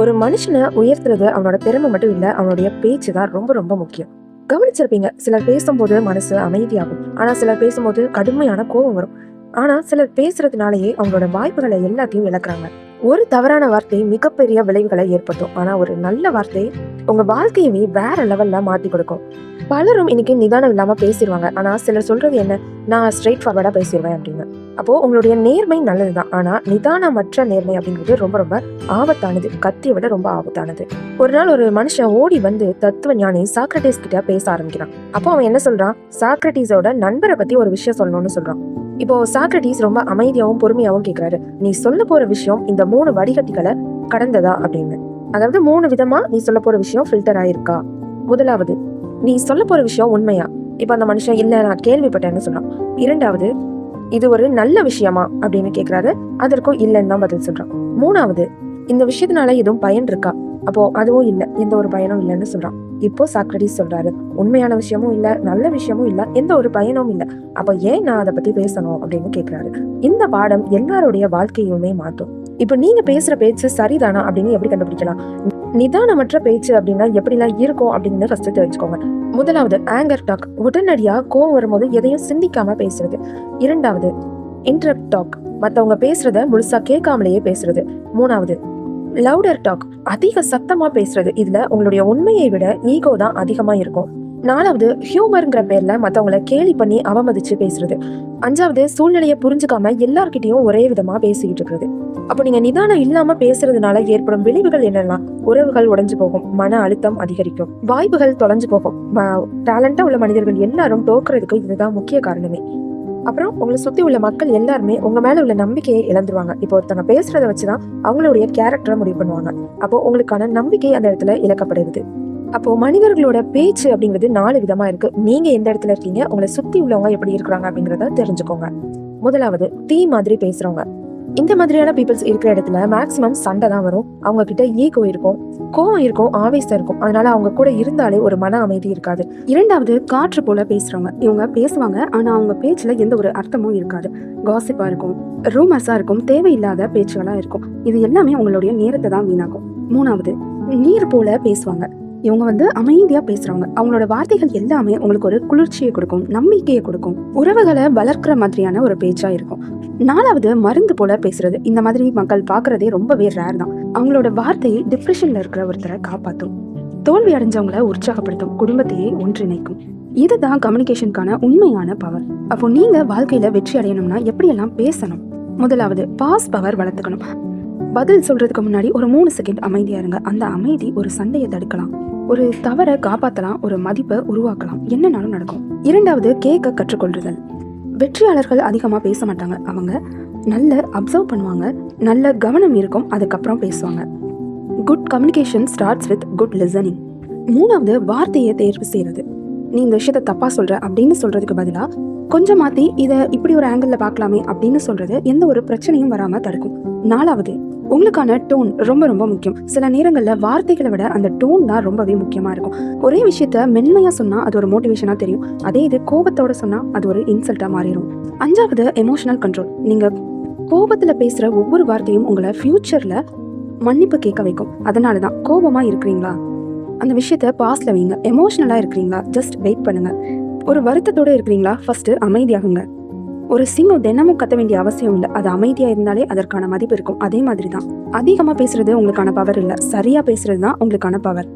ஒரு மனுஷனை உயர்த்துறது அவனோட திறமை மட்டும் இல்ல, அவனுடைய பேச்சு தான் ரொம்ப ரொம்ப முக்கியம். கவனிச்சிருப்பீங்க, சிலர் பேசும்போது மனசு அமைதியாகும், ஆனா சிலர் பேசும்போது கடுமையான கோபம் வரும். ஆனா சிலர் பேசுறதுனாலயே அவங்களோட வாய்ப்புகளை எல்லாத்தையும் இழக்கிறாங்க. ஒரு தவறான வார்த்தை மிகப்பெரிய விளைவுகளை ஏற்படுத்தும், ஆனா ஒரு நல்ல வார்த்தை உங்க வாழ்க்கையவே வேற லெவல்ல மாத்தி கொடுக்கும். பலரும் இன்னைக்கு நிதானம் இல்லாம பேசிடுவாங்க, ஆனா சிலர் சொல்றது என்ன, நான் ஸ்ட்ரெயிட் ஃபார்வர்டா பேசிடுவேன் அப்படின்னு. அப்போ உங்களுடைய நேர்மை நல்லதுதான், ஆனா நிதானமற்ற நேர்மை அப்படிங்கிறது ரொம்ப ரொம்ப ஆபத்தானது, கத்தியை விட ரொம்ப ஆபத்தானது. ஒரு நாள் ஒரு மனுஷன் ஓடி வந்து தத்துவ ஞானி சாக்ரட்டிஸ் கிட்ட பேச ஆரம்பிக்கிறான். அப்போ அவன் என்ன சொல்றான், சாக்ரட்டிஸோட நண்பரை பத்தி ஒரு விஷயம் சொல்லணும்னு சொல்றான். இப்போ சாக்ரட்டிஸ் ரொம்ப அமைதியாவும் பொறுமையாவும் கேட்கிறாரு, நீ சொல்ல போற விஷயம் இந்த 3 வடிகட்டிகளை கடந்ததா அப்படின்னு. அதாவது 3 விதமா நீ சொல்ல போற விஷயம் ஃபில்டர் ஆயிருக்கா. முதலாவது, நீ சொல்ல போற விஷயம் உண்மையா? இப்ப அந்த மனுஷன் இல்ல நான் கேள்விப்பட்டேன்னு சொன்னான். இரண்டாவது, இது ஒரு நல்ல விஷயமா அப்படின்னு கேக்குறாரு. அதற்கும் இல்லைன்னு தான் பதில் சொல்றான். மூணாவது, இந்த விஷயத்தினால எதுவும் பயன் இருக்கா? அப்போ அதுவும் இல்ல, எந்த ஒரு பயனும் இல்லைன்னு சொல்றான். இப்போ சாக்ரட்டிஸ் சொல்றாரு, உண்மையான விஷயமும் இல்ல, நல்ல விஷயமும் இல்ல, எந்த ஒரு பயனும் இல்ல, அப்ப ஏன் நான் அதை பத்தி பேசணும் அப்படின்னு கேக்குறாரு. இந்த பாடம் எல்லாருடைய வாழ்க்கையுமே மாற்றும். இப்ப நீங்க பேசுற பேச்சு சரிதானா அப்படின்னு எப்படி கண்டுபிடிக்கலாம்? நிதானமற்ற பேச்சு அப்படின்னா எப்படிலாம் இருக்கும் அப்படின்னு ஃபர்ஸ்ட் தெரிஞ்சுக்கோங்க. முதலாவது, ஆங்கர் டாக், உடனடியா கோவம் வரும்போது எதையும் சிந்திக்காம பேசுறது. இரண்டாவது, இன்டரப்ட் டாக், மத்தவங்க பேசுறத முழுசா கேட்காமலேயே பேசுறது. மூணாவது, லவுடர் டாக், அதிக சத்தமா பேசுறது. இதுல உங்களுடைய உண்மையை விட ஈகோ தான் அதிகமா இருக்கும். நாலாவது, ஹியூமர்ங்கிற பேர்ல மத்தவங்களை கேலி பண்ணி அவமதிச்சு பேசுறது. அஞ்சாவது, சூழ்நிலையை புரிஞ்சுக்காம எல்லார்கிட்டையும் ஒரே விதமா பேசிக்கிட்டு இருக்கிறது. அப்போ நீங்க நிதானம் இல்லாம பேசுறதுனால ஏற்படும் விளைவுகள் என்னன்னா, உறவுகள் உடைஞ்சு போகும், மன அழுத்தம் அதிகரிக்கும், வாய்ப்புகள் தொலைஞ்சு போகும். டேலண்டா உள்ள மனிதர்கள் எல்லாரும் தோக்குறதுக்கு இதுதான் முக்கிய காரணமே. அப்புறம் உங்களை சுத்தி உள்ள மக்கள் எல்லாருமே உங்க மேல உள்ள நம்பிக்கையை இழந்துருவாங்க. இப்போ ஒருத்தங்க பேசுறத வச்சுதான் அவங்களுடைய கேரக்டரை முடிவு பண்ணுவாங்க. அப்போ உங்களுக்கான நம்பிக்கை அந்த இடத்துல இழக்கப்படுது. அப்போ மனிதர்களோட பேச்சு அப்படிங்கிறது 4 விதமா இருக்கு. நீங்க எந்த இடத்துல இருக்கீங்க, உங்களை சுத்தி உள்ளவங்க எப்படி இருக்கிறாங்க அப்படிங்கிறத தெரிஞ்சுக்கோங்க. முதலாவது, தீ மாதிரி பேசுறவங்க. இந்த மாதிரியான பீப்புள்ஸ் இருக்கிற இடத்துல மேக்சிமம் சண்டை தான் வரும். அவங்க கிட்ட ஈகோ இருக்கும், கோவம் இருக்கும், ஆவேசம் இருக்கும். அதனால அவங்க கூட இருந்தாலே ஒரு மன அமைதி இருக்காது. இரண்டாவது, காற்று போல பேசுறவங்க. இவங்க பேசுவாங்க, ஆனா அவங்க பேச்சுல எந்த ஒரு அர்த்தமும் இருக்காது. காசிப்பா இருக்கும், ரூமர்ஸா இருக்கும், தேவையில்லாத பேச்சுகளா இருக்கும். இது எல்லாமே உங்களுடைய நேரத்தை தான் வீணாக்கும். மூணாவது, நீர் போல பேசுவாங்க. இவங்க அமைதியா பேசுறவங்க. அவங்களோட வார்த்தைகள் எல்லாமே உங்களுக்கு ஒரு குளிர்ச்சியை கொடுக்கும், நம்பிக்கையை கொடுக்கும், உறவுகளை வளர்க்கிற மாதிரியான ஒரு பேச்சா இருக்கும். நாலாவது, மருந்து போல பேசுறது. இந்த மாதிரி மக்கள் பாக்குறதே ரொம்பவே ரேர் தான். அவங்களோட வார்த்தை டிப்ரெஷன்ல இருக்கிற ஒருத்தரை காப்பாற்றும், தோல்வி அடைஞ்சவங்களை உற்சாகப்படுத்தும், குடும்பத்தையே ஒன்றிணைக்கும். இதுதான் கம்யூனிகேஷனுக்கான உண்மையான பவர். அப்போ நீங்க வாழ்க்கையில வெற்றி அடையணும்னா எப்படியெல்லாம் பேசணும்? முதலாவது, பாஸ் பவர் வளர்த்துக்கணும். பதில் சொல்றதுக்கு முன்னாடி ஒரு 3 செகண்ட் அமைதியா இருங்க. அந்த அமைதி ஒரு சண்டையை தடுக்கலாம், ஒரு தவறை காப்பாற்றலாம், ஒரு மதிப்பை உருவாக்கலாம், என்னன்னாலும் நடக்கும். இரண்டாவது, கேட்க கற்றுக்கொள்ளுதல். வெற்றியாளர்கள் அதிகமா பேச மாட்டாங்க, அவங்க நல்ல அப்சர்வ் பண்ணுவாங்க, நல்ல கவனம் இருக்கும், அதுக்கப்புறம் பேசுவாங்க. Good communication starts with good listening. மூணாவது, வார்த்தையை தேர்வு செய்யறது. நீ இந்த விஷயத்த தப்பா சொல்ற அப்படின்னு சொல்றதுக்கு பதிலா கொஞ்சம் மாத்தி இதை இப்படி ஒரு ஆங்கிள் பார்க்கலாமே அப்படின்னு சொல்றது எந்த ஒரு பிரச்சனையும் வராம தடுக்கும். நாலாவது, உங்களுக்கான டோன் ரொம்ப ரொம்ப முக்கியம். சில நேரங்கள்ல வார்த்தைகளை விட அந்த டோன் தான் ரொம்பவே முக்கியமா இருக்கும். ஒரே விஷயத்த மென்மையா சொன்னா அது ஒரு மோட்டிவேஷனா தெரியும், அதே இது கோபத்தோட சொன்னா அது ஒரு இன்சல்ட்டா மாறிடும். அஞ்சாவது, எமோஷனல் கண்ட்ரோல். நீங்க கோபத்துல பேசுற ஒவ்வொரு வார்த்தையும் உங்களை ஃபியூச்சர்ல மன்னிப்பு கேட்க வைக்கும். அதனாலதான் கோபமா இருக்கிறீங்களா, அந்த விஷயத்த பாஸ்ட்ல வைங்க. எமோஷனலா இருக்கிறீங்களா, ஜஸ்ட் வெயிட் பண்ணுங்க. ஒரு வருத்தத்தோட இருக்கிறீங்களா, ஃபர்ஸ்ட் அமைதியாகுங்க. ஒரு சிங்கம் தினமும் கத்த வேண்டிய அவசியம் இல்லை, அது அமைதியா இருந்தாலே அதற்கான மதிப்பு இருக்கும். அதே மாதிரி தான் அதிகமா பேசுறது உங்களுக்கான பவர் இல்லை, சரியா பேசுறது தான் உங்களுக்கான பவர்.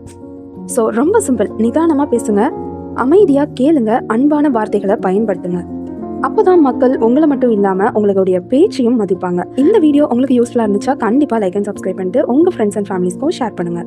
ஸோ ரொம்ப சிம்பிள், நிதானமா பேசுங்க, அமைதியா கேளுங்க, அன்பான வார்த்தைகளை பயன்படுத்துங்க. அப்போதான் மக்கள் உங்களை மட்டும் இல்லாம உங்களுடைய பேச்சையும் மதிப்பாங்க. இந்த வீடியோ உங்களுக்கு யூஸ்ஃபுல்லா இருந்துச்சா கண்டிப்பா லைக் அண்ட் சப்ஸ்கிரைப் பண்ணிட்டு உங்க ஃப்ரெண்ட்ஸ் அண்ட் ஃபேமிலிஸ்க்கும் ஷேர் பண்ணுங்க.